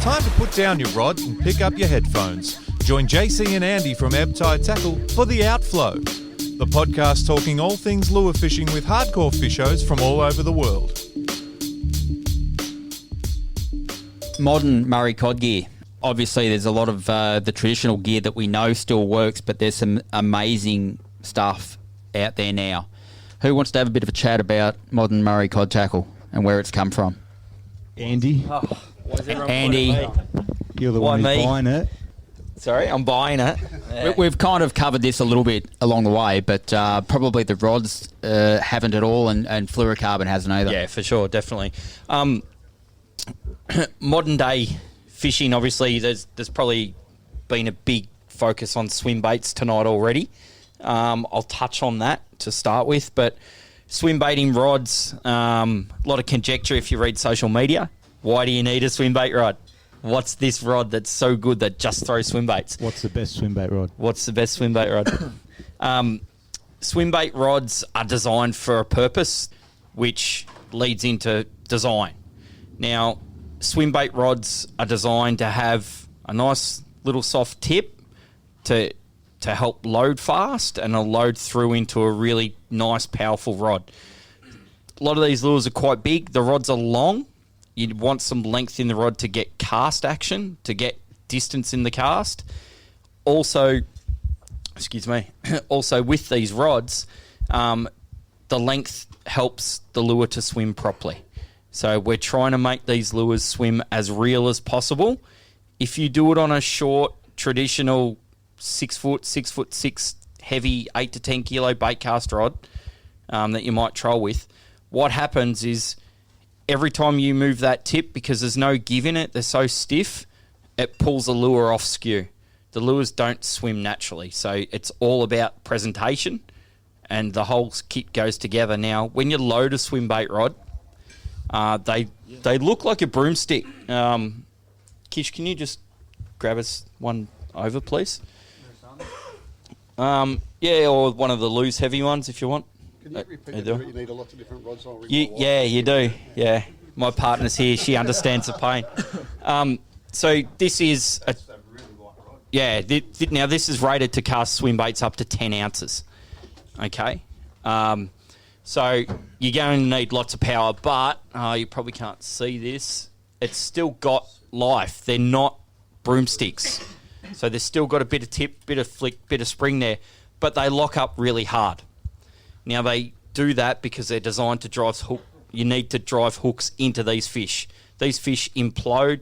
time to put down your rod and pick up your headphones. Join JC and Andy from Ebb Tide Tackle for The Outflow, the podcast talking all things lure fishing with hardcore fishers from all over the world. Modern Murray cod gear. Obviously, there's a lot of the traditional gear that we know still works, but there's some amazing stuff out there now. Who wants to have a bit of a chat about modern Murray cod tackle and where it's come from? Andy. Andy. You're the one who's buying it. Sorry, I'm buying it. We've kind of covered this a little bit along the way, but probably the rods haven't at all, and fluorocarbon hasn't either. Yeah, for sure, definitely. Modern day fishing, obviously, there's probably been a big focus on swim baits tonight already. I'll touch on that to start with, but swim baiting rods, a lot of conjecture if you read social media. Why do you need a swim bait rod? What's this rod that's so good that just throws swim baits? What's the best swim bait rod? What's the best swim bait rod? Swim bait rods are designed for a purpose, which leads into design. Now, swim bait rods are designed to have a nice little soft tip to help load fast and a load through into a really nice, powerful rod. A lot of these lures are quite big. The rods are long. You'd want some length in the rod to get cast action, to get distance in the cast. Also, also with these rods, the length helps the lure to swim properly. So we're trying to make these lures swim as real as possible. If you do it on a short, traditional 6 foot, 6'6", heavy 8 to 10 kilo bait cast rod that you might troll with, what happens is every time you move that tip, because there's no give in it, they're so stiff, it pulls the lure off skew. The lures don't swim naturally, so it's all about presentation, and the whole kit goes together. Now, when you load a swim bait rod, they look like a broomstick. Kish, can you just grab us one over, please? Yeah, or one of the loose heavy ones if you want. Can you repeat that? You need lots of different rods. Yeah, you do. Yeah, my partner's here. She understands the pain. So this is a now this is rated to cast swim baits up to 10 ounces. Okay, so you're going to need lots of power, but you probably can't see this. It's still got life. They're not broomsticks, so they've still got a bit of tip, bit of flick, bit of spring there, but they lock up really hard. Now, they do that because they're designed to drive hook. You need to drive hooks into these fish. These fish implode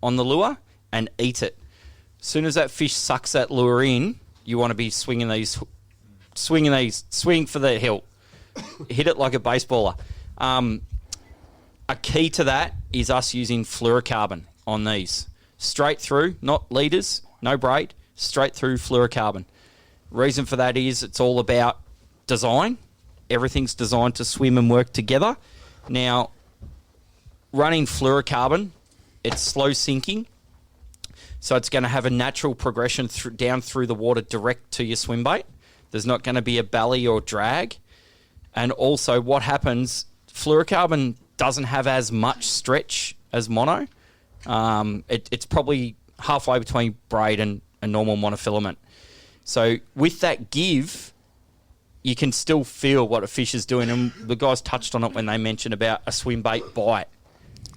on the lure and eat it. As soon as that fish sucks that lure in, you want to be swing for the hilt. Hit it like a baseballer. A key to that is us using fluorocarbon on these. Straight through, not leaders, no braid, straight through fluorocarbon. Reason for that is it's all about design. Everything's designed to swim and work together. Now, running fluorocarbon, it's slow sinking, so it's going to have a natural progression down through the water direct to your swim bait. There's not going to be a belly or drag. And also what happens, fluorocarbon doesn't have as much stretch as mono. It's probably halfway between braid and normal monofilament. So with that give, you can still feel what a fish is doing. And the guys touched on it when they mentioned about a swim bait bite.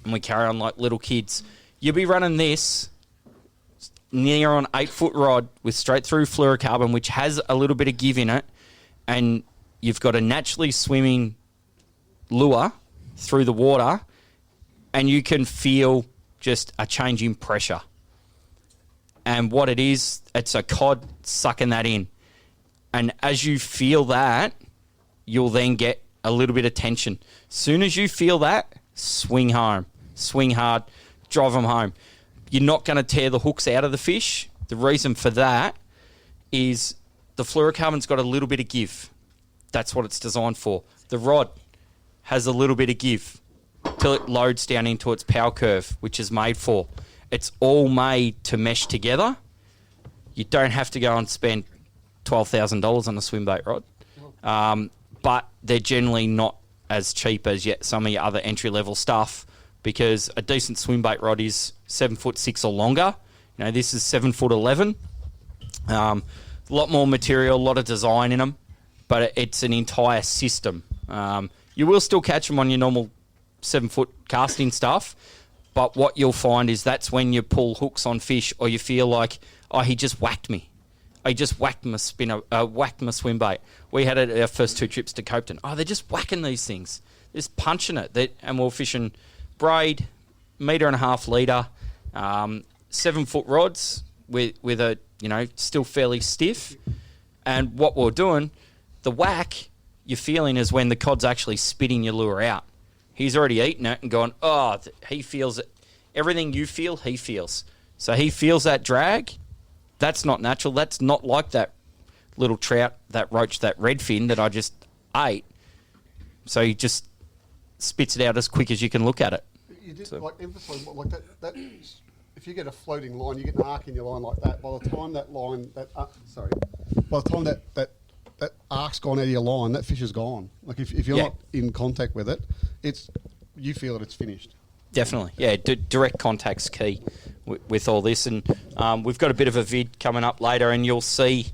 And we carry on like little kids. You'll be running this near on 8-foot rod with straight through fluorocarbon, which has a little bit of give in it. And you've got a naturally swimming lure through the water. And you can feel just a change in pressure. And what it is, it's a cod sucking that in. And as you feel that, you'll then get a little bit of tension. Soon as you feel that, swing home. Swing hard, drive them home. You're not going to tear the hooks out of the fish. The reason for that is the fluorocarbon's got a little bit of give. That's what it's designed for. The rod has a little bit of give till it loads down into its power curve, which is made for. It's all made to mesh together. You don't have to go and spend $12,000 on a swim bait rod. But they're generally not as cheap as yet some of your other entry-level stuff because a decent swim bait rod is 7'6" or longer. This is 7'11". A lot more material, a lot of design in them, but it's an entire system. You will still catch them on your normal 7-foot casting stuff, but what you'll find is that's when you pull hooks on fish, or you feel like, oh, he just whacked me. I just whacked my whacked my swim bait. We had it our first 2 trips to Copeton. Oh, they're just whacking these things. They're just punching it. And we're fishing braid, 1.5 litre, 7-foot rods with a, still fairly stiff. And what we're doing, the whack you're feeling is when the cod's actually spitting your lure out. He's already eaten it and gone, oh, he feels it. Everything you feel, he feels. So he feels that drag. That's not natural. That's not like that little trout, that roach, that redfin that I just ate. So he just spits it out as quick as you can look at it. You did emphasise like that. If you get a floating line, you get an arc in your line like that. By the time that line, by the time that arc's gone out of your line, that fish is gone. Like if you're not in contact with it, you feel it's finished. Definitely, yeah. Direct contact's key with all this, and we've got a bit of a vid coming up later, and you'll see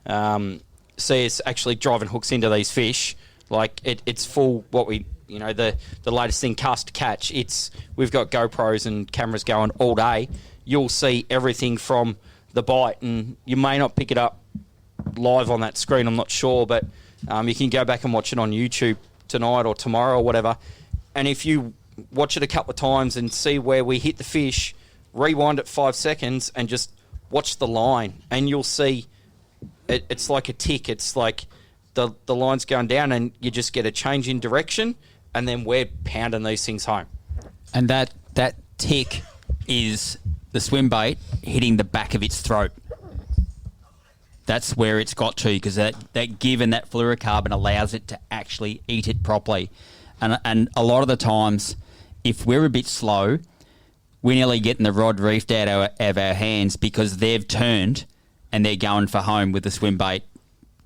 us actually driving hooks into these fish. Like it's full. What we, the latest thing, cast to catch. We've got GoPros and cameras going all day. You'll see everything from the bite, and you may not pick it up live on that screen. I'm not sure, but you can go back and watch it on YouTube tonight or tomorrow or whatever. And if you watch it a couple of times and see where we hit the fish, rewind it 5 seconds and just watch the line, and you'll see it's like a tick. It's like the line's going down and you just get a change in direction, and then we're pounding these things home. And that tick is the swim bait hitting the back of its throat. That's where it's got to, because that give and that fluorocarbon allows it to actually eat it properly. And a lot of the times, if we're a bit slow, we're nearly getting the rod reefed out of our hands because they've turned and they're going for home with the swim bait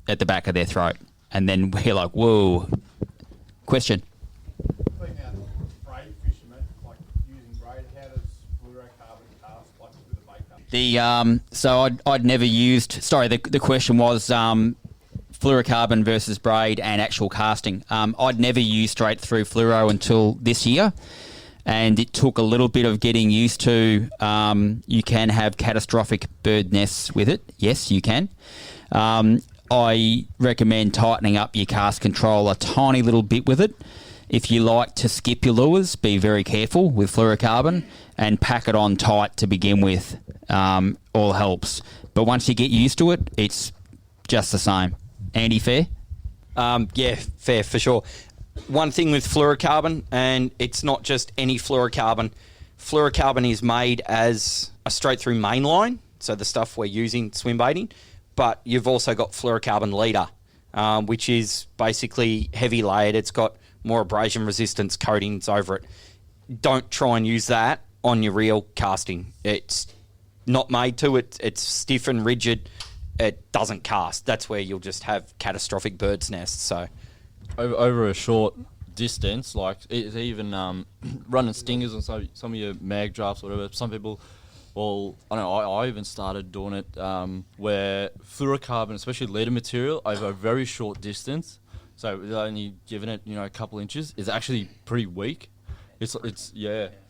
at the back of their throat. And then we're like, whoa. Question? Being a braid fisherman, like using braid, how does fluorocarbon cast like with a bait gun? So I'd never used... Sorry, the question was fluorocarbon versus braid and actual casting. I'd never used straight through fluoro until this year, and it took a little bit of getting used to. You can have catastrophic bird nests with it. Yes, you can. I recommend tightening up your cast control a tiny little bit with it. If you like to skip your lures, be very careful with fluorocarbon and pack it on tight to begin with. All helps. But once you get used to it, it's just the same. Andy, fair? Yeah, fair, for sure. One thing with fluorocarbon, and it's not just any fluorocarbon. Fluorocarbon is made as a straight-through mainline, so the stuff we're using swim baiting, but you've also got fluorocarbon leader, which is basically heavy layered. It's got more abrasion resistance coatings over it. Don't try and use that on your reel casting. It's not made to. It's stiff and rigid. It doesn't cast. That's where you'll just have catastrophic bird's nests. So, over a short distance, like even running stingers on some of your mag drafts, or whatever. Some people, well, I don't know. I even started doing it where fluorocarbon, especially leader material, over a very short distance. So only giving it, a couple inches, is actually pretty weak. It's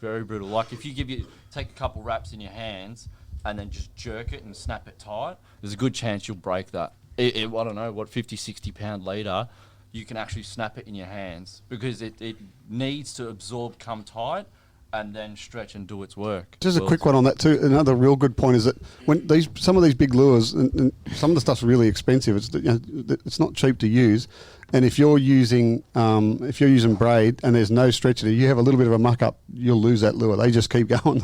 very brutal. Like if you take a couple wraps in your hands and then just jerk it and snap it tight, there's a good chance you'll break that. I don't know, 50, 60 pound leader, you can actually snap it in your hands because it needs to absorb, come tight, and then stretch and do its work. Just a quick one on that too. Another real good point is that when some of these big lures, and some of the stuff's really expensive. It's not cheap to use, and if you're using braid and there's no stretch in it, you have a little bit of a muck up, you'll lose that lure. They just keep going.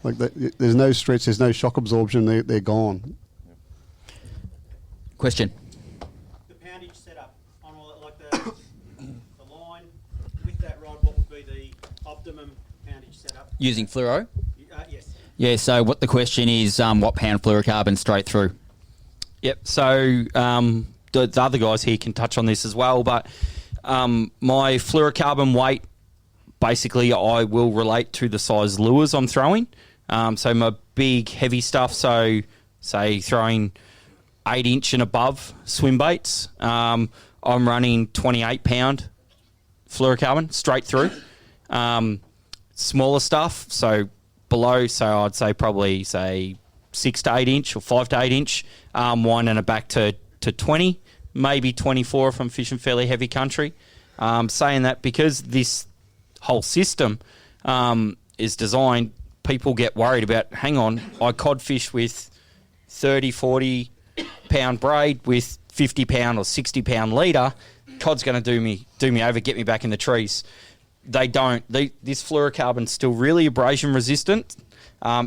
There's no stretch, there's no shock absorption. They're gone. Question? The poundage setup on all like the line with that rod. What would be the optimum poundage setup? Using fluoro? Yes. Yeah, so what the question is, what pound fluorocarbon straight through? Yep. So the other guys here can touch on this as well, but my fluorocarbon weight basically, I will relate to the size lures I'm throwing. So my big, heavy stuff, so say throwing 8-inch and above swim baits, I'm running 28-pound fluorocarbon straight through. Smaller stuff, so below, so I'd say probably, 6 to 8 inch or 5 to 8 inch, winding it back to 20, maybe 24 if I'm fishing fairly heavy country. Saying that because this whole system is designed, people get worried about, hang on, I codfish with 30, 40 pound braid with 50 pound or 60 pound leader, cod's going to do me over, get me back in the trees. They don't. This fluorocarbon's still really abrasion resistant.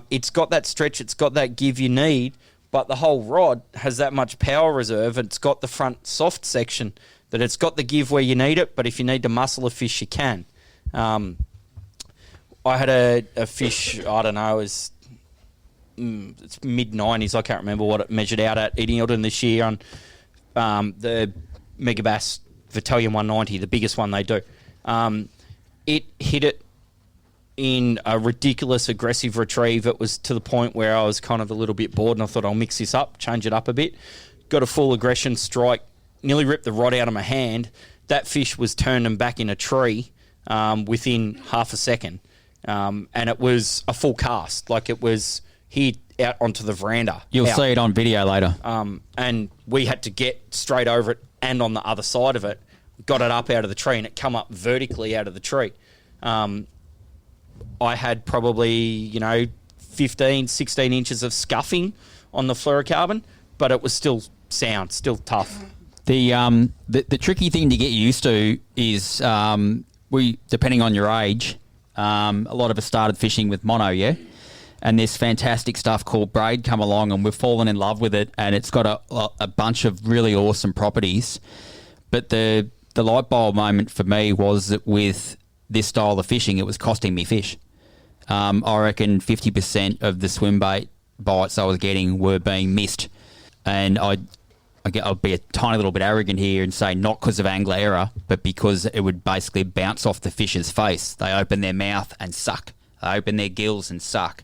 It's got that stretch, it's got that give you need, but the whole rod has that much power reserve, and it's got the front soft section that it's got the give where you need it, but if you need to muscle a fish, you can. I had a fish, I don't know, it's mid-90s, I can't remember what it measured out at Edenilton this year on the Megabass Vitellium 190, the biggest one they do. It hit it in a ridiculous aggressive retrieve. It was to the point where I was kind of a little bit bored and I thought I'll mix this up, change it up a bit. Got a full aggression strike, nearly ripped the rod out of my hand. That fish was turning back in a tree within half a second. And it was a full cast. Like it was hit out onto the veranda. You'll see it on video later. And we had to get straight over it and on the other side of it. Got it up out of the tree and it come up vertically out of the tree. I had probably, 15, 16 inches of scuffing on the fluorocarbon, but it was still sound, still tough. The tricky thing to get used to is depending on your age, a lot of us started fishing with mono, yeah? And this fantastic stuff called braid come along and we've fallen in love with it, and it's got a bunch of really awesome properties. But the light bulb moment for me was that with this style of fishing, it was costing me fish. I reckon 50% of the swim bait bites I was getting were being missed. And I'll be a tiny little bit arrogant here and say not because of angler error, but because it would basically bounce off the fish's face. They open their mouth and suck. They open their gills and suck.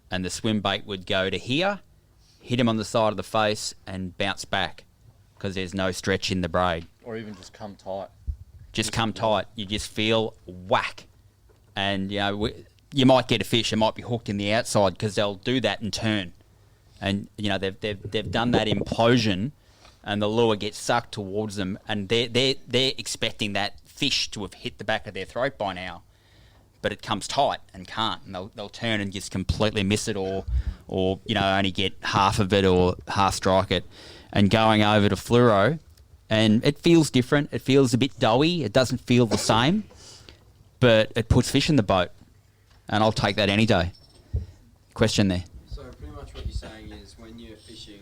And the swim bait would go to here, hit him on the side of the face and bounce back because there's no stretch in the braid. Or even just come tight. Just come tight. You just feel whack. And, you might get a fish that might be hooked in the outside because they'll do that and turn. And, they've done that implosion and the lure gets sucked towards them and they're expecting that fish to have hit the back of their throat by now. But it comes tight and can't. And they'll turn and just completely miss it or only get half of it or half strike it. And going over to fluoro, and it feels different. It feels a bit doughy. It doesn't feel the same, but it puts fish in the boat, and I'll take that any day. Question there. So pretty much what you're saying is when you're fishing,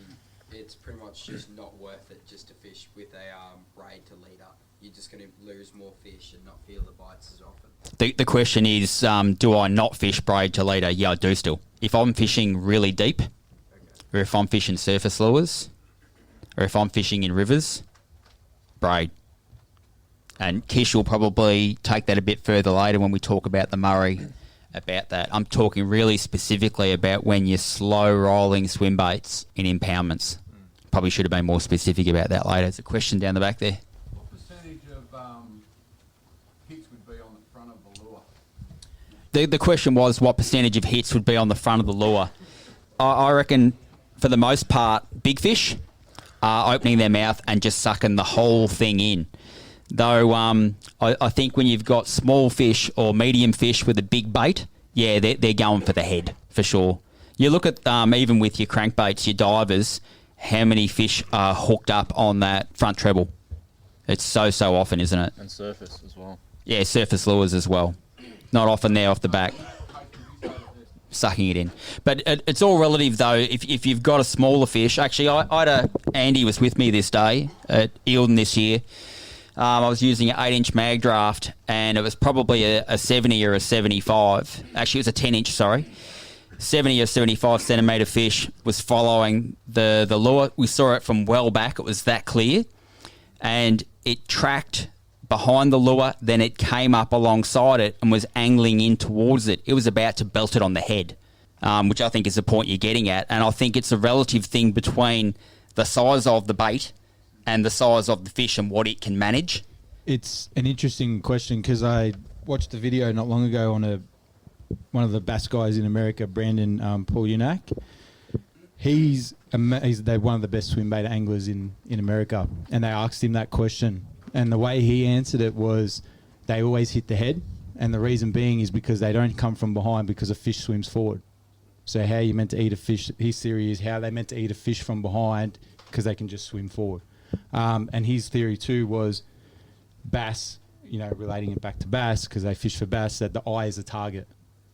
it's pretty much just not worth it just to fish with a braid to lead up. You're just going to lose more fish and not feel the bites as often. The question is, do I not fish braid to leader? Yeah, I do still. If I'm fishing really deep, or if I'm fishing surface lures, or if I'm fishing in rivers, braid. And Kish will probably take that a bit further later when we talk about the Murray about that. I'm talking really specifically about when you're slow rolling swim baits in impoundments. Probably should have been more specific about that later. There's a question down the back there. What percentage of hits would be on the front of the lure? The question was what percentage of hits would be on the front of the lure. I reckon for the most part, big fish are opening their mouth and just sucking the whole thing in. Though I think when you've got small fish or medium fish with a big bait, yeah, they're going for the head for sure. You look at even with your crankbaits, your divers, how many fish are hooked up on that front treble. It's so often, isn't it? And surface as well. Yeah, surface lures as well. Not often there off the back. Sucking it in. But it's all relative, though. If you've got a smaller fish... Actually, I had Andy was with me this day at Eildon this year. I was using an 8-inch mag draft, and it was probably a 70 or a 75. Actually, it was a 10-inch, sorry. 70 or 75 centimetre fish was following the lure. We saw it from well back. It was that clear. And it tracked behind the lure, then it came up alongside it and was angling in towards it. It was about to belt it on the head, which I think is the point you're getting at. And I think it's a relative thing between the size of the bait and the size of the fish and what it can manage. It's an interesting question because I watched a video not long ago on one of the bass guys in America, Brandon Paulunak. They're one of the best swim bait anglers in America, and they asked him that question, and the way he answered it was they always hit the head, and the reason being is because they don't come from behind because a fish swims forward. So how you meant to eat a fish, his theory is how they meant to eat a fish from behind because they can just swim forward. And his theory too was bass, relating it back to bass because they fish for bass, that the eye is a target.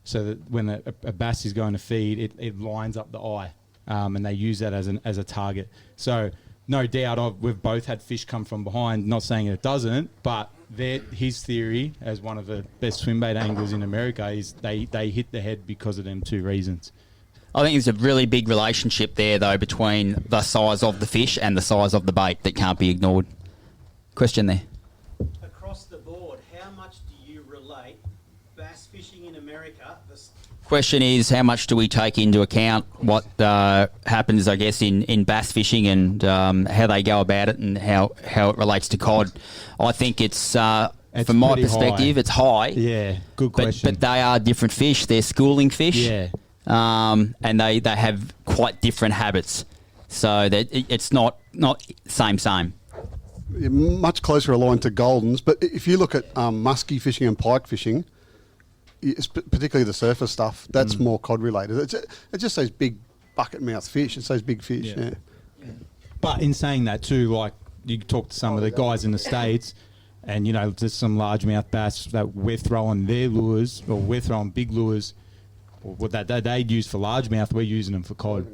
So that when a bass is going to feed, it lines up the eye. And they use that as a target. So no doubt we've both had fish come from behind, not saying it doesn't, but his theory as one of the best swimbait anglers in America is they hit the head because of them two reasons. I think there's a really big relationship there, though, between the size of the fish and the size of the bait that can't be ignored. Question there. Across the board, how much do you relate bass fishing in America? Question is, how much do we take into account what happens, I guess, in bass fishing and how they go about it and how it relates to cod? I think it's from my perspective, it's high. Yeah, good question. But they are different fish. They're schooling fish. Yeah. And they have quite different habits. So that it's not same. Yeah, much closer aligned to Goldens. But if you look at muskie fishing and pike fishing, particularly the surface stuff, that's more cod related. It's just those big bucket mouth fish. It's those big fish. Yeah. But in saying that too, like you talk to some of the guys in the States, and there's some largemouth bass that we're throwing their lures, or we're throwing big lures, or what that they'd use for largemouth, we're using them for cod.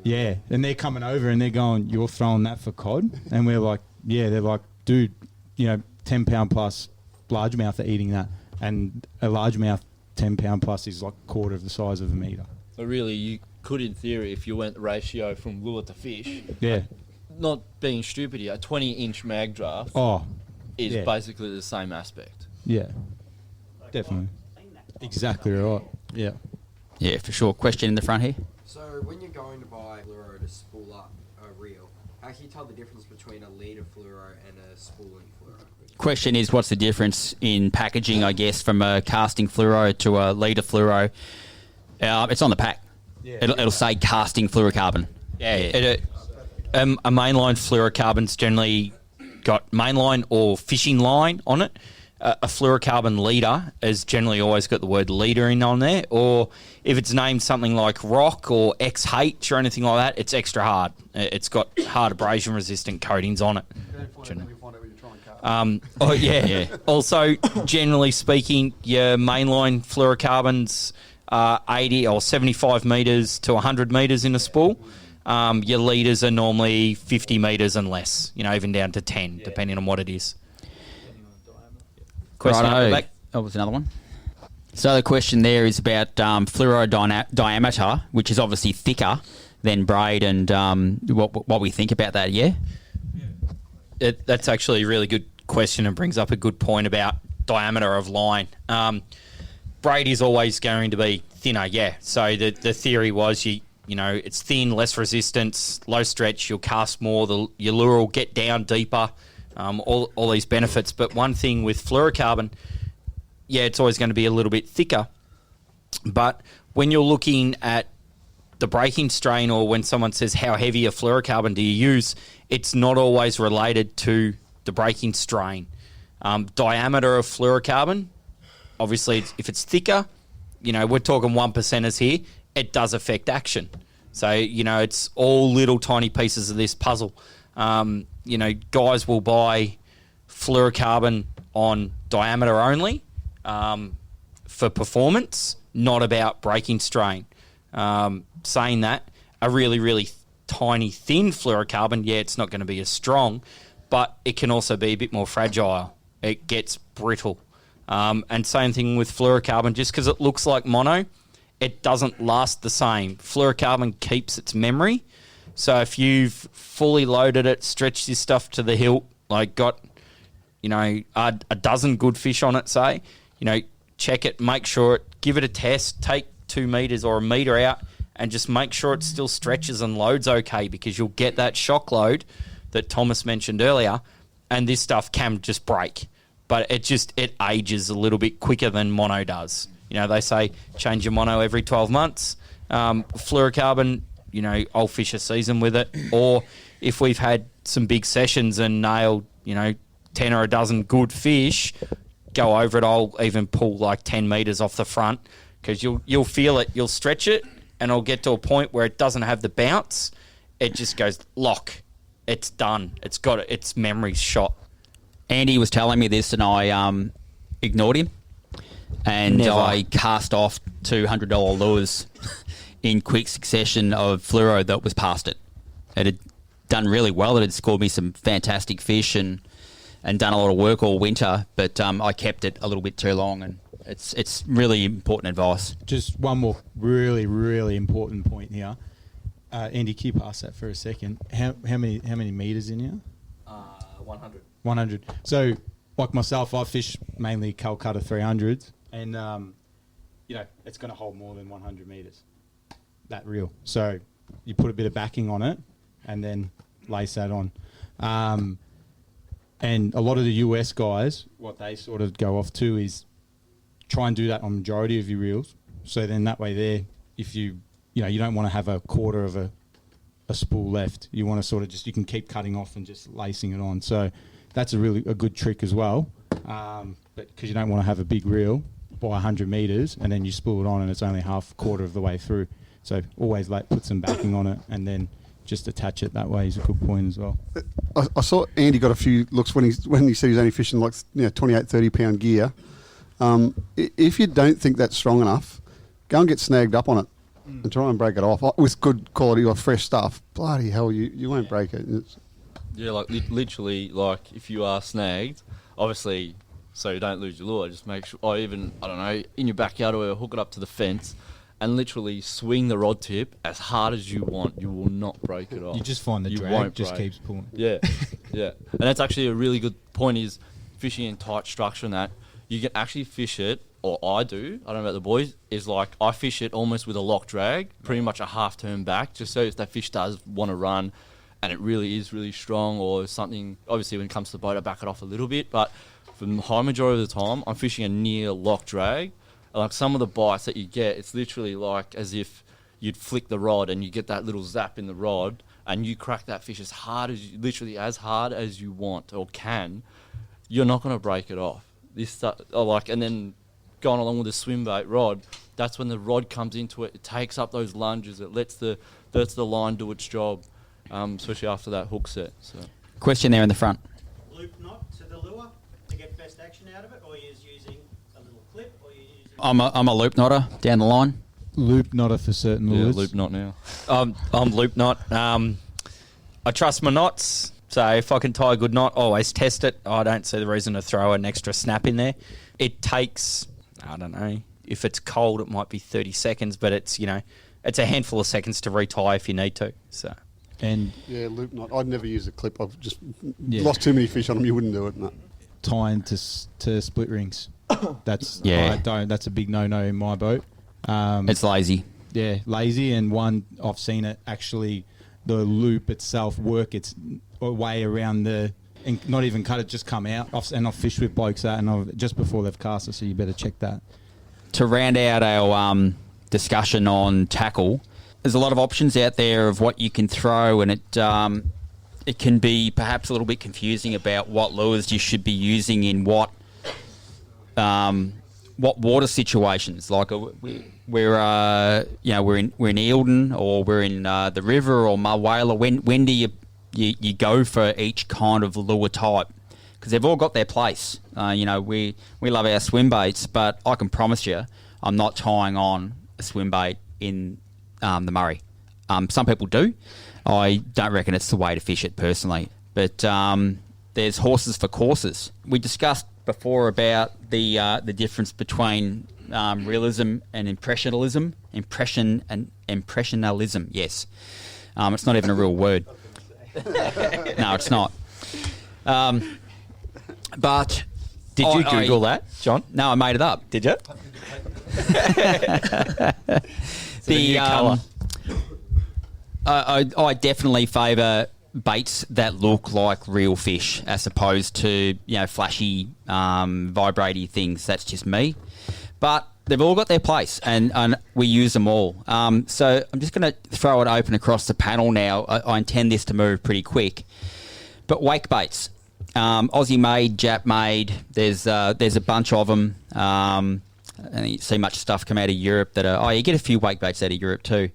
Yeah, and they're coming over and they're going, "You're throwing that for cod," and we're like, "Yeah." They're like, "Dude, 10-pound plus largemouth are eating that." And a largemouth 10-pound plus is like a quarter of the size of a metre. So really, you could, in theory, if you went ratio from lure to fish, yeah, not being stupid here, a 20-inch mag draft is basically the same aspect. Yeah, definitely. Exactly right. Yeah. Yeah, for sure. Question in the front here. So when you're going to buy fluoro to spool up a reel, how can you tell the difference between a leader fluoro and a spooling fluoro? Question is, what's the difference in packaging, I guess, from a casting fluoro to a leader fluoro? It's on the pack. Yeah. It'll say casting fluorocarbon. Yeah. A mainline fluorocarbon's generally got mainline or fishing line on it. A fluorocarbon leader has generally always got the word leader in on there, or if it's named something like rock or XH or anything like that, it's extra hard. It's got hard abrasion resistant coatings on it. Also, generally speaking, your mainline fluorocarbons are 80 or 75 metres to 100 metres in a spool. Your leaders are normally 50 metres and less, even down to 10, depending on what it is. Question at the back. Oh, there's another one. So the question there is about fluoro diameter, which is obviously thicker than braid, and what we think about that, yeah? That's actually a really good question and brings up a good point about diameter of line. Braid is always going to be thinner, yeah. So the theory was it's thin, less resistance, low stretch, you'll cast more, your lure will get down deeper, all these benefits. But one thing with fluorocarbon, it's always going to be a little bit thicker. But when you're looking at the breaking strain, or when someone says how heavy a fluorocarbon do you use, it's not always related to the breaking strain. Diameter of fluorocarbon, obviously, if it's thicker, we're talking 1%ers here, it does affect action. So, it's all little tiny pieces of this puzzle. Guys will buy fluorocarbon on diameter only for performance, not about breaking strain. Saying that, a really, really tiny, thin fluorocarbon, it's not going to be as strong, but it can also be a bit more fragile. It gets brittle. And same thing with fluorocarbon, just because it looks like mono, it doesn't last the same. Fluorocarbon keeps its memory. So if you've fully loaded it, stretched this stuff to the hilt, like got a dozen good fish on it, say, check it, make sure give it a test, take 2 meters or a meter out, and just make sure it still stretches and loads okay, because you'll get that shock load that Thomas mentioned earlier, and this stuff can just break. But it ages a little bit quicker than mono does. They say change your mono every 12 months. Fluorocarbon, I'll fish a season with it. Or if we've had some big sessions and nailed, 10 or a dozen good fish, go over it. I'll even pull like 10 meters off the front, because you'll feel it. You'll stretch it, and it'll get to a point where it doesn't have the bounce. It just goes lock. It's done. It's got it. Its memory's shot. Andy was telling me this, and I ignored him, and Never. I cast off $200 lures in quick succession of fluoro that was past it. It had done really well. It had scored me some fantastic fish and done a lot of work all winter, but I kept it a little bit too long, and it's really important advice. Just one more really, really important point here. Andy, can you pass that for a second? How many meters in here? 100. 100. So, like myself, I fish mainly Calcutta 300s, and it's going to hold more than 100 meters. That reel. So you put a bit of backing on it, and then lace that on. And a lot of the US guys, what they sort of go off to is try and do that on majority of your reels. So then that way there, if you don't want to have a quarter of a spool left. You want to sort of you can keep cutting off and just lacing it on. So that's a good trick as well. But because you don't want to have a big reel by 100 meters and then you spool it on and it's only quarter of the way through. So always put some backing on it and then just attach it that way is a good point as well. I saw Andy got a few looks when he said he's only fishing 28, 30 pound gear. If you don't think that's strong enough, go and get snagged up on it and try and break it off with good quality or fresh stuff. Bloody hell, you won't break it. Yeah, literally, if you are snagged, obviously, so you don't lose your lure, just make sure, or even, I don't know, in your backyard or hook it up to the fence and literally swing the rod tip as hard as you want. You will not break it off. You just find the drag just keeps pulling. Yeah, yeah. And that's actually a really good point, is fishing in tight structure and that. You can actually fish it, or I do, I don't know about the boys, is I fish it almost with a lock drag, pretty much a half turn back, just so if that fish does want to run and it really is really strong or something, obviously when it comes to the boat I back it off a little bit, but for the high majority of the time I'm fishing a near lock drag. Like some of the bites that you get, it's literally like as if you'd flick the rod and you get that little zap in the rod and you crack that fish as hard as you want or can, you're not going to break it off. And then going along with the swim bait rod, that's when the rod comes into it. It takes up those lunges. It lets the line do its job, especially after that hook set. So. Question there in the front. Loop knot to the lure to get best action out of it, or you're using a little clip, or you're using... I'm a loop knotter down the line. Loop knotter for certain lures. Yeah, loop knot now. I'm loop knot. I trust my knots. So if I can tie a good knot, always test it. I don't see the reason to throw an extra snap in there. It takes, I don't know, if it's cold it might be 30 seconds, but it's a handful of seconds to retie if you need to. So. And yeah, loop knot. I'd never use a clip. I've just lost too many fish on them. You wouldn't do it. No. Tying to split rings. That's That's a big no in my boat. It's lazy. Yeah, lazy, and I've seen it actually. The loop itself work its way around and not even cut it, just come out. I've fished with blokes just before they've cast it, so you better check that. To round out our discussion on tackle, there's a lot of options out there of what you can throw, and it can be perhaps a little bit confusing about what lures you should be using in what water situations. Like we're in Eildon, or we're in the river or Mulwala. When do you go for each kind of lure type? Because they've all got their place. We love our swim baits, but I can promise you, I'm not tying on a swim bait in the Murray. Some people do. I don't reckon it's the way to fish it personally. But there's horses for courses. We discussed before about the difference between realism and impressionalism. Impressionalism, yes. It's not even a real word. No, it's not. But Did you Google that, John? No, I made it up. Did you? The colour. I definitely favour baits that look like real fish as opposed to flashy, vibratey things. That's just me. But they've all got their place, and we use them all. So I'm just going to throw it open across the panel now. I intend this to move pretty quick. But wake baits, Aussie made, Jap made. There's a bunch of them. And you see much stuff come out of Europe that are. You get a few wake baits out of Europe too.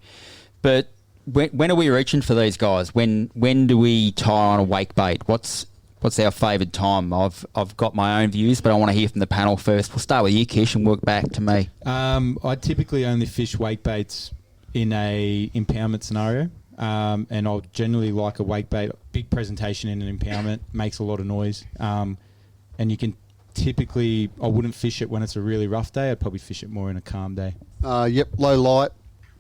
But when are we reaching for these guys? When do we tie on a wake bait? What's our favoured time? I've got my own views, but I want to hear from the panel first. We'll start with you, Kish, and work back to me. I typically only fish wake baits in a impoundment scenario, and I'll generally like a wake bait. Big presentation in an impoundment makes a lot of noise, and you can typically. I wouldn't fish it when it's a really rough day. I'd probably fish it more in a calm day. Yep, low light,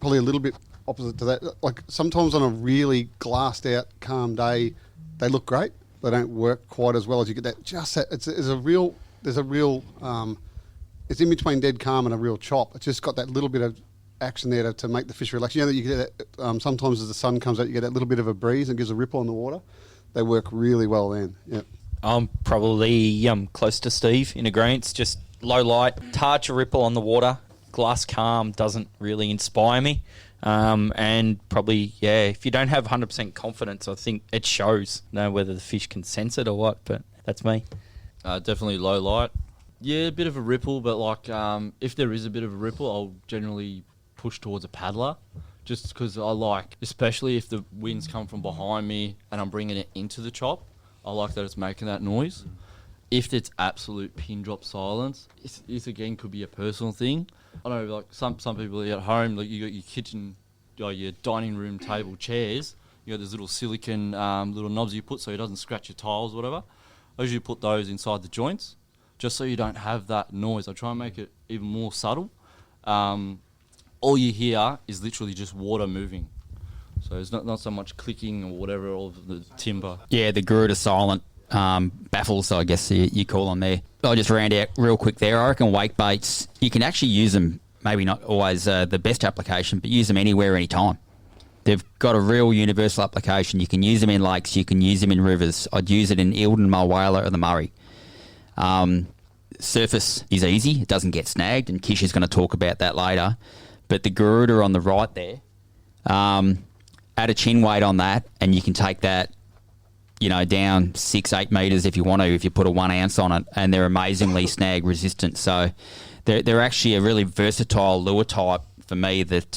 probably a little bit opposite to that. Like sometimes on a really glassed out calm day, they look great. They don't work quite as well as you get that. There's a real. It's in between dead calm and a real chop. It's just got that little bit of action there to make the fish relax. You know that you get that, sometimes as the sun comes out, you get that little bit of a breeze and gives a ripple on the water. They work really well then. Yep. I'm probably close to Steve in agreement. Just low light, it's hard to ripple on the water. Glass calm doesn't really inspire me. And probably, if you don't have 100% confidence, I think it shows. Whether the fish can sense it or what, but that's me. Definitely low light. Yeah, a bit of a ripple, but if there is a bit of a ripple, I'll generally push towards a paddler, just because I like, especially if the winds come from behind me and I'm bringing it into the chop, I like that it's making that noise. If it's absolute pin drop silence, this again could be a personal thing. I know, like some people at home, like you got your kitchen, your dining room table chairs, you got those little silicon little knobs you put so it doesn't scratch your tiles or whatever. I usually put those inside the joints, just so you don't have that noise. I try and make it even more subtle. All you hear is literally just water moving. So it's not so much clicking or whatever of the timber. Yeah, the Garuda silent baffles, I guess you call them there. I'll just round out real quick there. I reckon wake baits, you can actually use them, maybe not always the best application, but use them anywhere, anytime. They've got a real universal application. You can use them in lakes, you can use them in rivers. I'd use it in Eildon, Mulwala or the Murray. Surface is easy, it doesn't get snagged, and Kish is going to talk about that later. But the Garuda on the right there, add a chin weight on that, and you can take that, down 6-8 metres if you want to, if you put a 1 ounce on it, and they're amazingly snag resistant. So they're actually a really versatile lure type for me that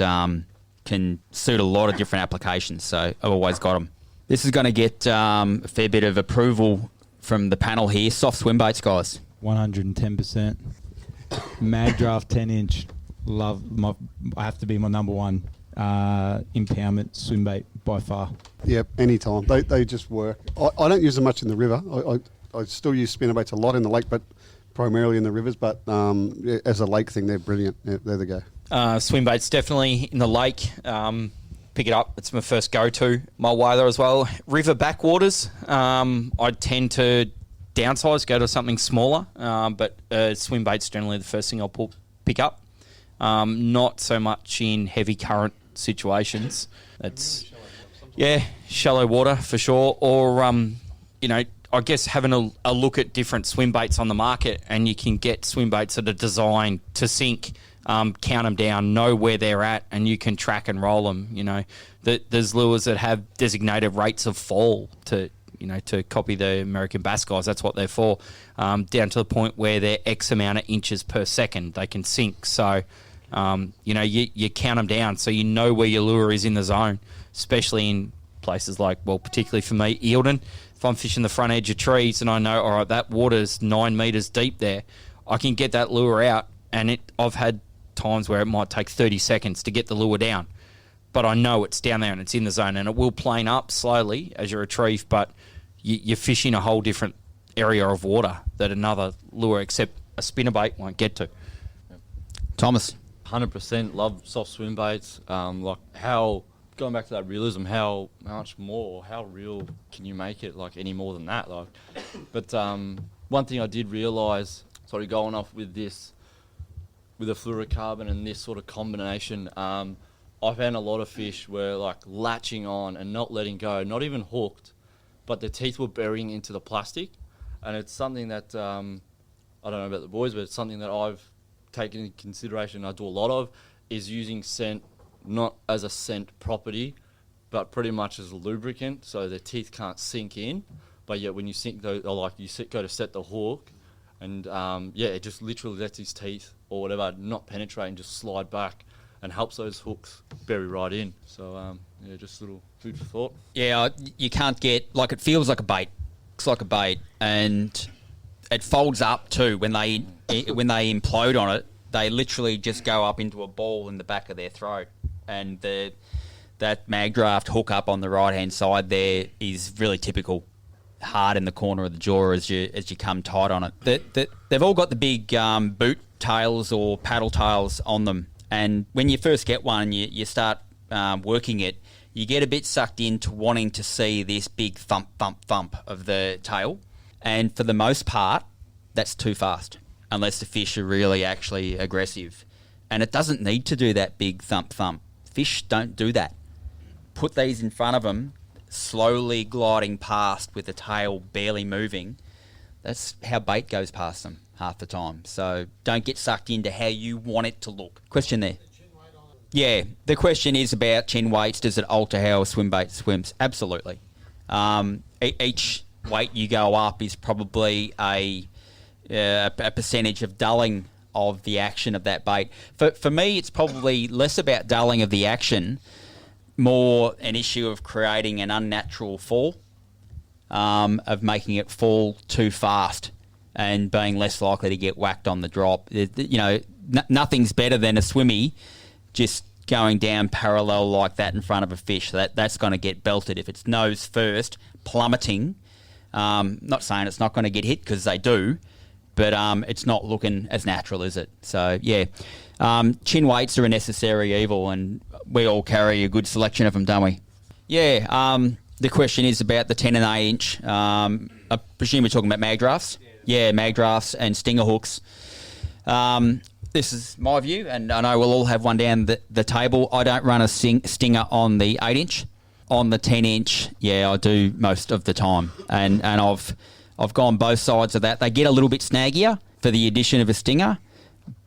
can suit a lot of different applications. So I've always got them. This is going to get a fair bit of approval from the panel here. Soft swim baits, guys. 110%. Mag Draft 10-inch. I have to be my number one impoundment swim bait by far. Yep, anytime. They just work. I don't use them much in the river. I still use spinnerbaits a lot in the lake, but primarily in the rivers. But as a lake thing, they're brilliant. Yeah, there they go. Swim baits definitely in the lake. Pick it up. It's my first go-to. Mulwala as well. River backwaters, I tend to downsize, go to something smaller. But swim baits generally the first thing I'll pick up. Not so much in heavy current situations. It's shallow water for sure. Or I guess having a look at different swim baits on the market, and you can get swim baits that are designed to sink, count them down, know where they're at, and you can track and roll them. There's lures that have designated rates of fall to copy the American bass guys. That's what they're for. Down to the point where they're X amount of inches per second they can sink. So, you count them down so you know where your lure is in the zone, especially in places like, particularly for me, Eildon. If I'm fishing the front edge of trees and I know, all right, that water's 9 metres deep there, I can get that lure out, and I've had times where it might take 30 seconds to get the lure down. But I know it's down there and it's in the zone, and it will plane up slowly as you retrieve, but you're fishing a whole different area of water that another lure except a spinnerbait won't get to. Thomas? 100% love soft swim baits. Going back to that realism, how much more, how real can you make it, any more than that? But one thing I did realise, sort of going off with this, with the fluorocarbon and this sort of combination, I found a lot of fish were like latching on and not letting go, not even hooked, but the teeth were burying into the plastic. And it's something that, I don't know about the boys, but it's something that I've taken into consideration, I do a lot of, is using scent not as a scent property, but pretty much as a lubricant, so the teeth can't sink in. But yet when you sink, go to set the hook, and it just literally lets his teeth or whatever not penetrate and just slide back, and helps those hooks bury right in. So just a little food for thought. Yeah, you can't get, like, it feels like a bait. Looks like a bait, and it folds up too. When they implode on it, they literally just go up into a ball in the back of their throat, and that mag draft hook up on the right hand side there is really typical. Hard in the corner of the jaw as you come tight on it. They've all got the big boot tails or paddle tails on them, and when you first get one and you start working it, you get a bit sucked into wanting to see this big thump, thump, thump of the tail, and for the most part, that's too fast, unless the fish are really actually aggressive. And it doesn't need to do that big thump, thump. Fish don't do that. Put these in front of them, slowly gliding past with the tail barely moving. That's how bait goes past them half the time. So don't get sucked into how you want it to look. Question there. Yeah, the question is about chin weights. Does it alter how a swim bait swims? Absolutely. Each weight you go up is probably a percentage of dulling of the action of that bait. For me, it's probably less about dulling of the action, more an issue of creating an unnatural fall, of making it fall too fast and being less likely to get whacked on the drop. Nothing's better than a swimmy just going down parallel like that in front of a fish. That's going to get belted. If it's nose first, plummeting, not saying it's not going to get hit, because they do, but it's not looking as natural, is it? So, yeah, chin weights are a necessary evil, and we all carry a good selection of them, don't we? Yeah, the question is about the 10 and 8 inch. I presume we're talking about mag drafts? Yeah, mag drafts and stinger hooks. This is my view, and I know we'll all have one down the table. I don't run a stinger on the 8 inch. On the 10 inch, yeah, I do most of the time. And I've gone both sides of that. They get a little bit snaggier for the addition of a stinger,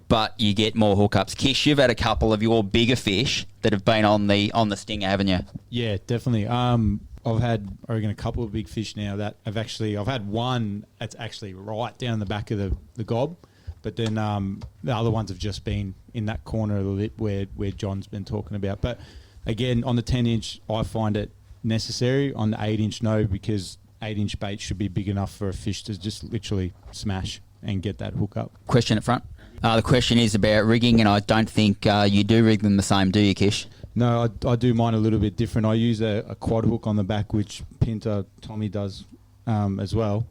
but you get more hookups. Kish, you've had a couple of your bigger fish that have been on the stinger, haven't you? Yeah, definitely. I've had, I reckon, a couple of big fish now that I've had one that's actually right down the back of the gob, but then the other ones have just been in that corner of the lip where John's been talking about. But again, on the 10 inch, I find it necessary. On the 8 inch, no, because 8 inch bait should be big enough for a fish to just literally smash and get that hook up. Question at front. The question is about rigging, and I don't think you do rig them the same, do you, Kish? No, I do mine a little bit different. I use a quad hook on the back, which Pinter, Tommy does as well.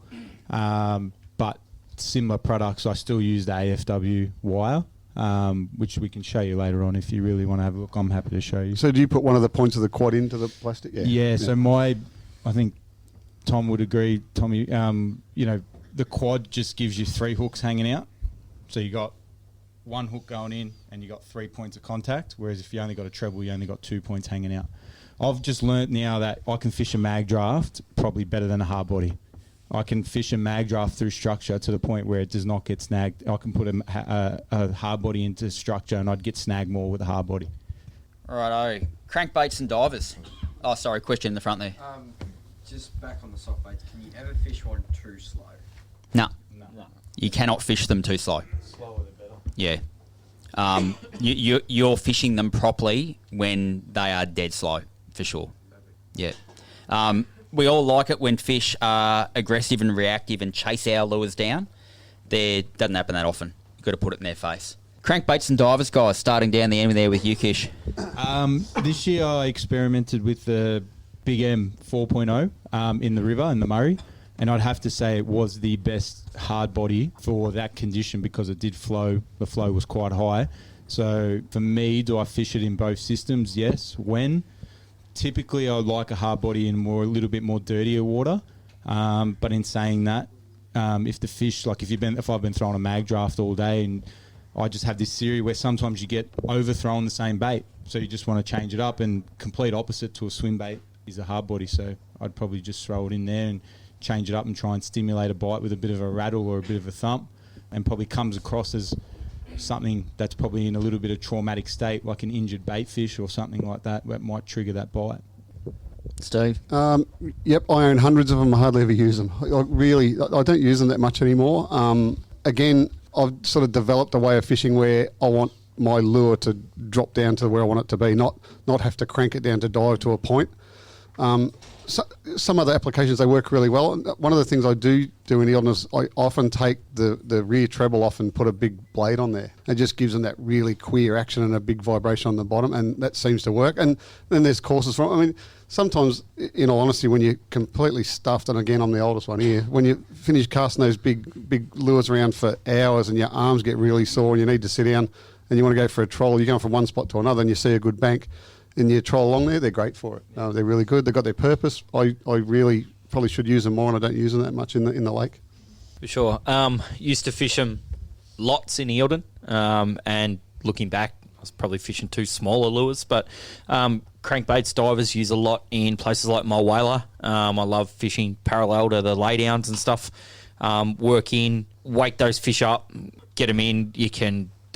But similar products, I still use the AFW wire, which we can show you later on if you really want to have a look. I'm happy to show you. So do you put one of the points of the quad into the plastic? Yeah. So I think Tom would agree, Tommy, the quad just gives you 3 hooks hanging out. So you got 1 hook going in and you got 3 points of contact, whereas if you only got a treble, you only got 2 points hanging out. I've just learnt now that I can fish a mag draft probably better than a hard body. I can fish a mag draft through structure to the point where it does not get snagged. I can put a hard body into structure and I'd get snagged more with a hard body. Righto. Crankbaits and divers. Oh, sorry, question in the front there. Just back on the soft baits, can you ever fish one too slow? No. You cannot fish them too slow. Slower the better. Yeah. You're fishing them properly when they are dead slow, for sure. Yeah. We all like it when fish are aggressive and reactive and chase our lures down. It doesn't happen that often. You've got to put it in their face. Crankbaits and divers, guys, starting down the end there with you, Kish. This year I experimented with the Big M 4.0 in the river, in the Murray. And I'd have to say it was the best hard body for that condition because it did flow. The flow was quite high. So for me, do I fish it in both systems? Yes. When? Typically, I like a hard body in a little bit more dirtier water. But in saying that, if the fish, like if I've been throwing a mag draft all day, and I just have this theory where sometimes you get overthrown the same bait, so you just want to change it up, and complete opposite to a swim bait is a hard body. So I'd probably just throw it in there and change it up and try and stimulate a bite with a bit of a rattle or a bit of a thump, and probably comes across as something that's probably in a little bit of traumatic state, like an injured bait fish or something like that might trigger that bite. Steve? Yep, I own hundreds of them. I hardly ever use them. I don't use them that much anymore. Again, I've sort of developed a way of fishing where I want my lure to drop down to where I want it to be, not have to crank it down to dive to a point. Some other applications, they work really well. One of the things I do in Eildon is I often take the rear treble off and put a big blade on there. It just gives them that really queer action and a big vibration on the bottom, and that seems to work. And then there's courses from, I mean, sometimes, in all honesty, when you're completely stuffed, and again, I'm the oldest one here, when you finish casting those big lures around for hours and your arms get really sore and you need to sit down and you want to go for a troll, you're going from one spot to another and you see a good bank, and you troll along there, they're great for it. They're really good. They've got their purpose. I really probably should use them more, and I don't use them that much in the lake. For sure. Used to fish them lots in Eildon, and looking back, I was probably fishing too smaller lures, but crankbaits divers use a lot in places like Mulwala. I love fishing parallel to the laydowns and stuff. Work in, wake those fish up, get them in.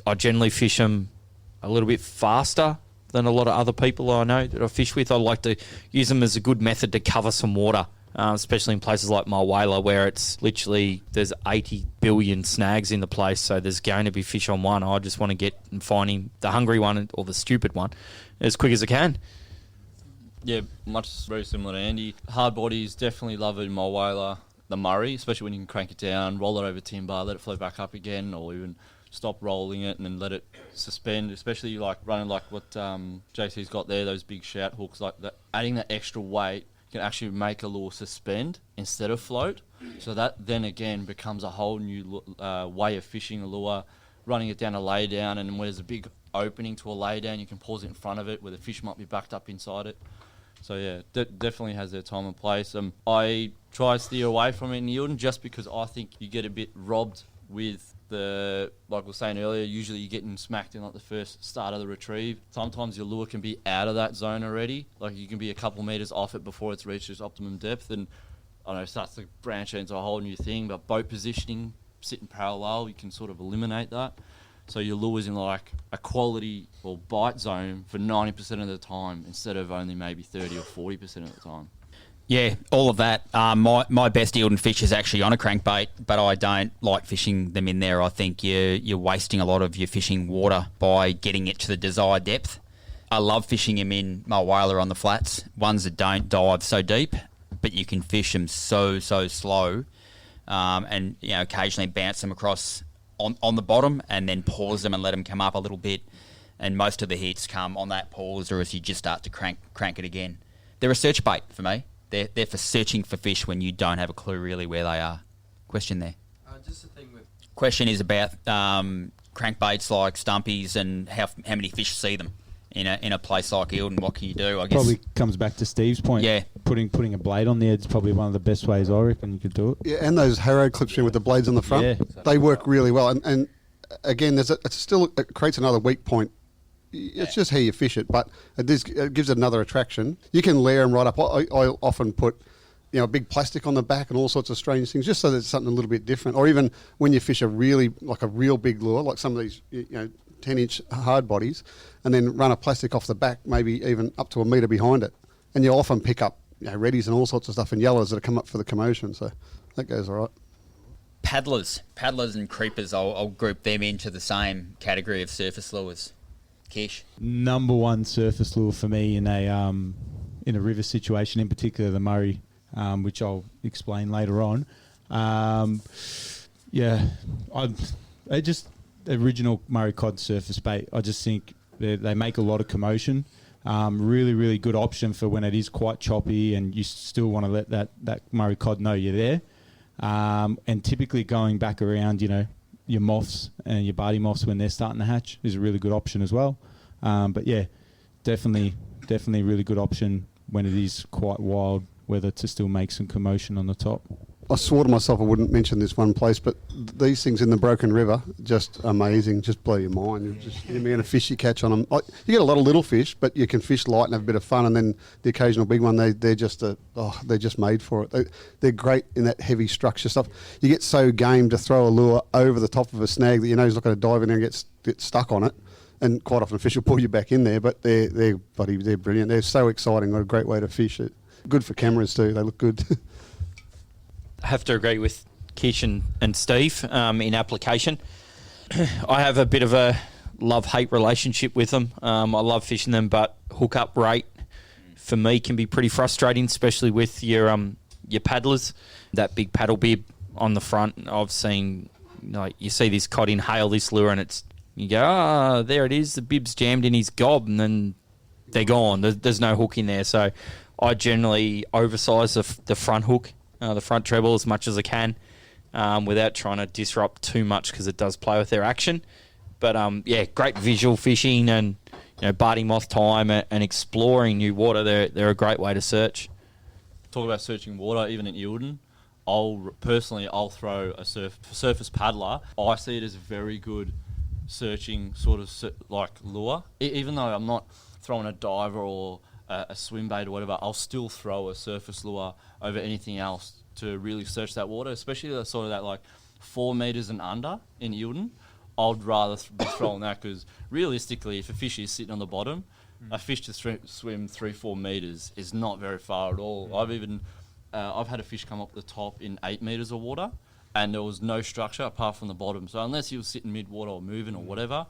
I generally fish them a little bit faster than a lot of other people I know that I fish with. I like to use them as a good method to cover some water, especially in places like Mulwala, where it's literally, there's 80 billion snags in the place, so there's going to be fish on one. I just want to get and finding the hungry one or the stupid one as quick as I can. Yeah, very similar to Andy. Hard bodies, definitely love it in Mulwala. The Murray, especially when you can crank it down, roll it over timber, let it float back up again, or even stop rolling it and then let it suspend, especially like running like what JC's got there, those big shout hooks like that. Adding that extra weight can actually make a lure suspend instead of float. So that then again becomes a whole new way of fishing a lure, running it down a lay down, and when there's a big opening to a lay down, you can pause it in front of it where the fish might be backed up inside it. So yeah, definitely has their time and place. I try to steer away from it in Eildon just because I think you get a bit robbed with like we were saying earlier, usually you're getting smacked in like the first start of the retrieve. Sometimes your lure can be out of that zone already. Like you can be a couple metres off it before it's reached its optimum depth, and I don't know, starts to branch into a whole new thing. But boat positioning, sitting parallel, you can sort of eliminate that. So your lure's in like a quality or bite zone for 90% of the time instead of only maybe 30 or 40% of the time. Yeah, all of that. My best Eildon fish is actually on a crankbait, but I don't like fishing them in there. I think you're wasting a lot of your fishing water by getting it to the desired depth. I love fishing them in Mulwala on the flats, ones that don't dive so deep, but you can fish them so slow, and occasionally bounce them across on the bottom and then pause them and let them come up a little bit. And most of the hits come on that pause or as you just start to crank it again. They're a search bait for me. They're for searching for fish when you don't have a clue really where they are. Question there. Just the thing with... Question is about crankbaits like stumpies and how many fish see them in a place like Eildon. What can you do? I guess Probably comes back to Steve's point. Yeah. Putting a blade on there is probably one of the best ways I reckon you could do it. Yeah, and those harrow clips with the blades on the front, Yeah. they work really well. And again, it creates another weak point. It's just how you fish it, but it gives it another attraction. You can layer them right up. I often put, a big plastic on the back and all sorts of strange things, just so that it's something a little bit different. Or even when you fish a real big lure, like some of these, 10-inch hard bodies, and then run a plastic off the back, maybe even up to a metre behind it, and you'll often pick up, reddies and all sorts of stuff and yellows that come up for the commotion. So that goes all right. paddlers and creepers, I'll group them into the same category of surface lures. Kish. Number one surface lure for me in a river situation, in particular the Murray, which I'll explain later on. Original Murray cod surface bait. I just think they make a lot of commotion. Really, really good option for when it is quite choppy and you still want to let that Murray cod know you're there. And typically going back around, your moths and your barty moths when they're starting to hatch is a really good option as well. But yeah, definitely a really good option when it is quite wild weather to still make some commotion on the top. I swore to myself I wouldn't mention this one place, but these things in the Broken River, just amazing, just blow your mind. You're going to fish you catch on them. Like, you get a lot of little fish, but you can fish light and have a bit of fun, and then the occasional big one, they're just made for it. They're great in that heavy structure stuff. You get so game to throw a lure over the top of a snag that you know he's not going to dive in there and get stuck on it. And quite often a fish will pull you back in there, but they're brilliant. They're so exciting. What a great way to fish it. Good for cameras too. They look good. I have to agree with Kish and Steve in application. I have a bit of a love-hate relationship with them. I love fishing them, but hook-up rate for me can be pretty frustrating, especially with your paddlers. That big paddle bib on the front, I've seen, you see this cod inhale this lure and you go, there it is, the bib's jammed in his gob, and then they're gone. There's no hook in there. So I generally oversize the front hook, the front treble as much as I can, without trying to disrupt too much because it does play with their action. But great visual fishing and Barty Moth time and exploring new water. They're a great way to search. Talk about searching water, even in Eildon. I'll throw a surface paddler. I see it as a very good searching sort of like lure. Even though I'm not throwing a diver or a swim bait or whatever, I'll still throw a surface lure over anything else to really search that water, especially the sort of that like 4 metres and under in Eildon. I'd rather be throwing that because realistically, if a fish is sitting on the bottom, a fish to swim 3-4 metres is not very far at all. I've had a fish come up the top in 8 metres of water, and there was no structure apart from the bottom. So unless he was sitting mid-water or moving or whatever,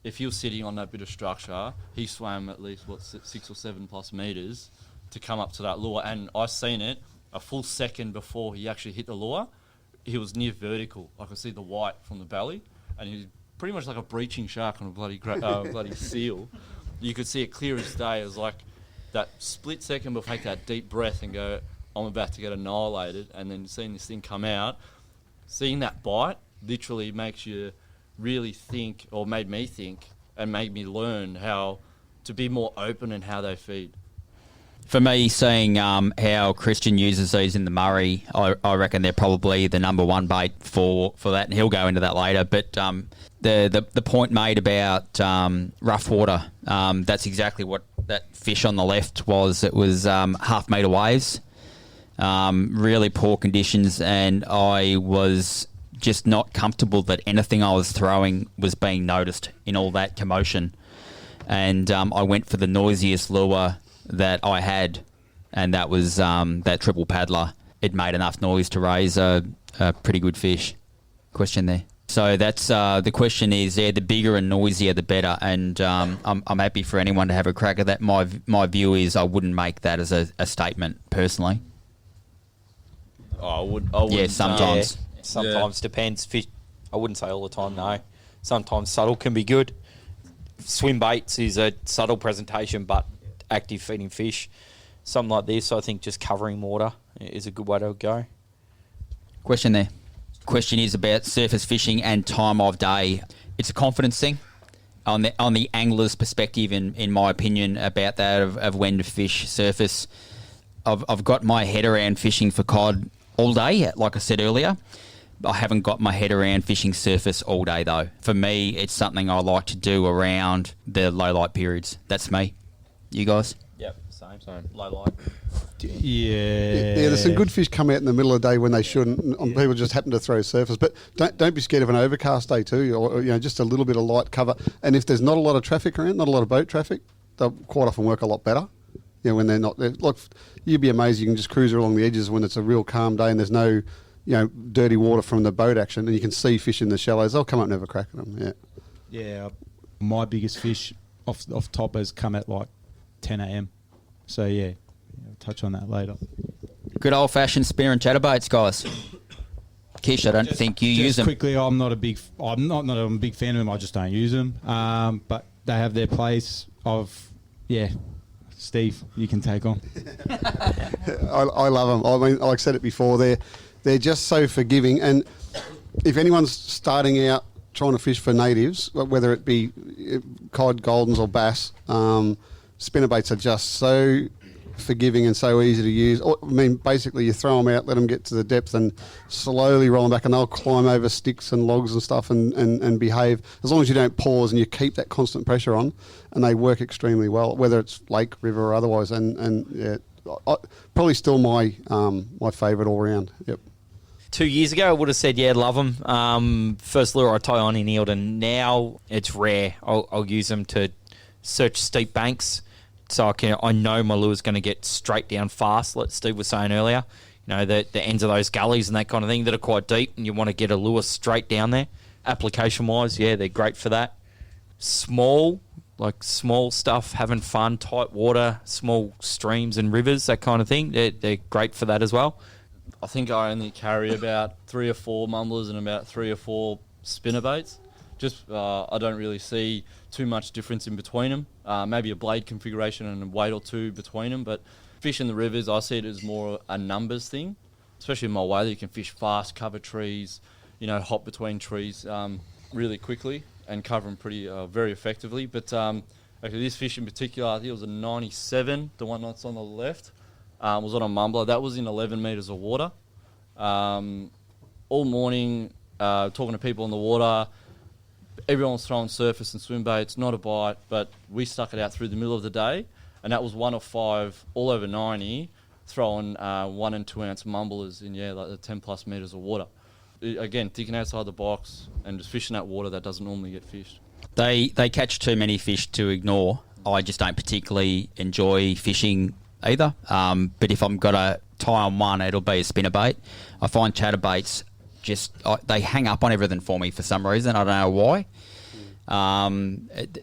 if he was sitting on that bit of structure, he swam at least 6 or 7 plus metres to come up to that lure. And I seen it a full second before he actually hit the lure. He was near vertical. I could see the white from the belly, and he was pretty much like a breaching shark on a bloody seal. You could see it clear as day. It was like that split second before I take that deep breath and go, I'm about to get annihilated, and then seeing this thing come out, seeing that bite literally makes you really think, or made me think, and made me learn how to be more open in how they feed. For me, seeing how Christian uses these in the Murray, I reckon they're probably the number one bait for that, and he'll go into that later. But the point made about rough water, that's exactly what that fish on the left was. It was half-metre waves, really poor conditions, and I was just not comfortable that anything I was throwing was being noticed in all that commotion. And I went for the noisiest lure that I had, and that was that triple paddler. It made enough noise to raise a pretty good fish. Question there. So that's the question is, the bigger and noisier the better, and I'm happy for anyone to have a crack at that. My view is I wouldn't make that as a statement personally. I would. Yeah, sometimes. Sometimes depends. Fish, I wouldn't say all the time, no. Sometimes subtle can be good. Swim baits is a subtle presentation, but active feeding fish. Something like this, I think just covering water is a good way to go. Question there. Question is about surface fishing and time of day. It's a confidence thing on the angler's perspective, in my opinion, about that of when to fish surface. I've got my head around fishing for cod all day, like I said earlier. I haven't got my head around fishing surface all day, though. For me, it's something I like to do around the low light periods. That's me. You guys? Yep, same. Low light. Yeah. There's some good fish come out in the middle of the day when they shouldn't, and people just happen to throw surface. But don't be scared of an overcast day too, or just a little bit of light cover. And if there's not a lot of traffic around, not a lot of boat traffic, they'll quite often work a lot better. When they're not there. Like, you'd be amazed, you can just cruise along the edges when it's a real calm day and there's no dirty water from the boat action, and you can see fish in the shallows. They'll come up and have a crack at them. Yeah, my biggest fish off top has come at like 10 a.m. So yeah, I'll touch on that later. Good old fashioned spear and chatterbaits, guys. Kish, I don't think you use them. Quickly, I'm not a big fan of them. I just don't use them. But they have their place. Steve, you can take on. I love them. I mean, like I said it before, they're just so forgiving. And if anyone's starting out trying to fish for natives, whether it be cod, goldens or bass, spinnerbaits are just so forgiving and so easy to use. I mean, basically, you throw them out, let them get to the depth, and slowly roll them back, and they'll climb over sticks and logs and stuff and behave. As long as you don't pause and you keep that constant pressure on, and they work extremely well, whether it's lake, river, or otherwise. And yeah, probably still my favourite all round. Yep. 2 years ago, I would have said, yeah, love them. First lure I tie on in Eildon. Now it's rare. I'll use them to search steep banks, so I know my lure's going to get straight down fast, like Steve was saying earlier. You know, the ends of those gullies and that kind of thing that are quite deep, and you want to get a lure straight down there. Application-wise, yeah, they're great for that. Small stuff, having fun, tight water, small streams and rivers, that kind of thing. They're great for that as well. I think I only carry about 3 or 4 mumblers and about 3 or 4 spinnerbaits. Just I don't really see too much difference in between them. Maybe a blade configuration and a weight or two between them. But fish in the rivers, I see it as more a numbers thing. Especially in my way, you can fish fast, cover trees, hop between trees really quickly and cover them very effectively. But actually, this fish in particular, I think it was a 97, the one that's on the left. Was on a mumbler. That was in 11 metres of water. All morning, talking to people in the water. Everyone was throwing surface and swim baits, not a bite, but we stuck it out through the middle of the day, and that was 1 of 5, all over 90, throwing 1 and 2 ounce mumblers in like the 10 plus metres of water. Again, thinking outside the box and just fishing that water that doesn't normally get fished. They catch too many fish to ignore. I just don't particularly enjoy fishing either, but if I'm got to tie on one, it'll be a spinnerbait. I find chatterbaits they hang up on everything for me for some reason. I don't know why.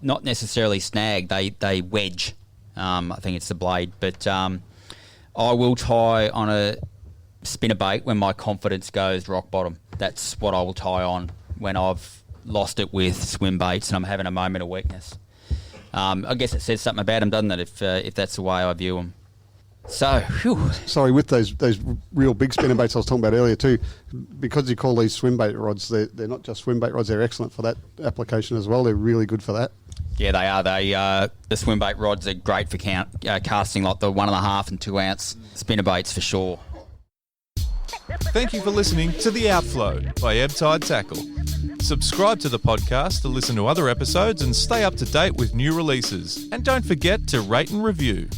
Not necessarily snag, they wedge. I think it's the blade, but I will tie on a spinnerbait when my confidence goes rock bottom. That's what I will tie on when I've lost it with swim baits and I'm having a moment of weakness. I guess it says something about them, doesn't it, if that's the way I view them. So, whew. Sorry, with those real big spinnerbaits I was talking about earlier too, because you call these swim bait rods, they're not just swim bait rods, they're excellent for that application as well. They're really good for that. Yeah, they are. The swim bait rods are great for casting like the 1.5 and 2 ounce spinnerbaits for sure. Thank you for listening to The Outflow by Ebb Tide Tackle. Subscribe to the podcast to listen to other episodes and stay up to date with new releases. And don't forget to rate and review.